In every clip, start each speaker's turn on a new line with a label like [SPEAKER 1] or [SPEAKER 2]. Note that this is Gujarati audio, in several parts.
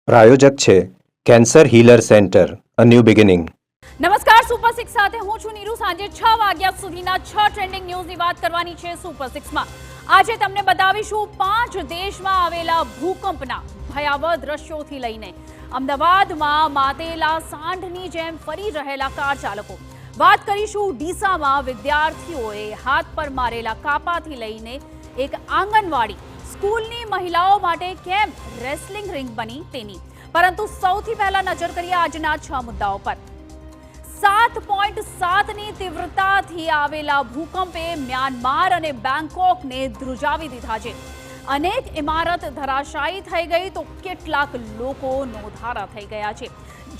[SPEAKER 1] પ્રાયોજક છે cancer healer centre a new beginning.
[SPEAKER 2] નમસ્કાર, સુપર સિક્સ સાથે હું છું નીરુ. સાંજે 6 વાગ્યા સુધીના 6 ટ્રેન્ડિંગ ન્યૂઝની વાત કરવાની છે સુપર સિક્સમાં. આજે તમને બતાવીશું 5 દેશમાં આવેલા ભૂકંપના ભયાવહ દ્રશ્યોથી લઈને અમદાવાદમાં માતેલા સાંઢની જેમ ફરી રહેલા કાર ચાલકો. વાત કરીશું ડીસામાં વિદ્યાર્થીઓએ હાથ પર મારેલા કાપાથી લઈને એક આંગણવાડી સ્કૂલની મહિલાઓ માટે કેમ રેસલિંગ રિંગ બની તેની. પરંતુ સૌથી પહેલા નજર કરીએ આજના 6 મુદ્દાઓ પર. 7.7ની તીવ્રતાથી આવેલા ભૂકંપે મ્યાનમાર અને બેંકોકને ધ્રુજાવી દીધા છે. અનેક ઇમારત ધરાશાયી થઈ ગઈ તો કેટલાક લોકો નોંધારા થઈ ગયા છે.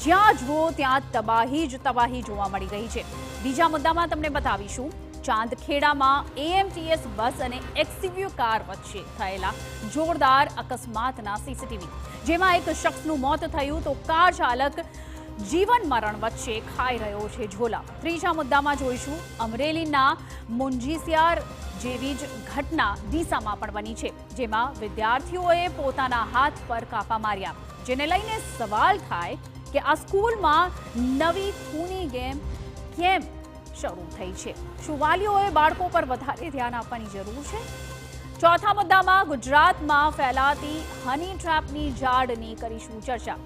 [SPEAKER 2] જ્યાં જુઓ ત્યાં તબાહી જ તબાહી જોવા મળી રહી છે. બીજા મુદ્દામાં તમને બતાવીશું ચાંદખેડામાં એએમટીએસ બસ અને એક્સયુવી કાર વચ્ચે થયેલા જોરદાર અકસ્માતના સીસીટીવી, જેમાં એક શખ્સનું મોત થયું તો કાર ચાલક જીવન મરણ વચ્ચે ખાઈ રહ્યો છે ઝોલા. ત્રીજા મુદ્દામાં જોઈશું અમરેલીના મુંજીસિયાર જેવી જ ઘટના ડીસામાં પણ બની છે, જેમાં વિદ્યાર્થીઓએ પોતાના હાથ પર કાપા માર્યા, જેને લઈને સવાલ થાય કે આ સ્કૂલમાં નવી ખૂની ગેમ કેમ શરૂ થઈ છે? શું વાલીઓએ બાળકો પર વધારે ધ્યાન આપવાની જરૂર છે? ચોથા મુદ્દામાં ગુજરાતમાં ફેલાતી હની ટ્રેપની જાળની કરીશું ચર્ચા.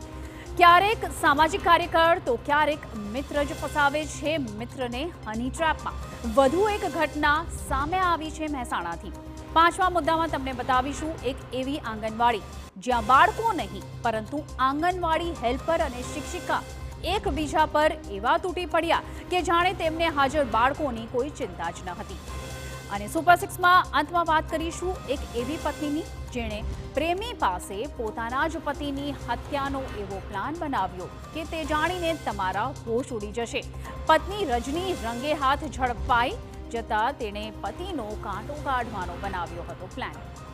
[SPEAKER 2] ક્યારેક સામાજિક કાર્યકર તો ક્યારેક મિત્ર જ ફસાવે છે મિત્રને હની ટ્રેપમાં. વધુ એક ઘટના સામે આવી છે મહેસાણાથી. પાંચમા મુદ્દામાં તમને બતાવીશું એક એવી આંગણવાડી જ્યાં બાળકો નહીં પરંતુ આંગણવાડી હેલ્પર અને શિક્ષિકા એકબીજા પર એવા તૂટી પડ્યા કે જાણે તેમને હાજર બાળકોની કોઈ ચિંતા જ ન હતી. અને સુપર સિક્સમાં અંતમાં વાત કરીશું એક એવી પત્નીની જેણે પ્રેમી પાસે પોતાના જ પતિની હત્યાનો એવો પ્લાન બનાવ્યો કે તે જાણીને તમારા હોશ ઉડી જશે. પત્ની રજની રંગે હાથ ઝડપાઈ જતા તેણે પતિનો કાંટો કાઢવાનો બનાવ્યો હતો પ્લાન.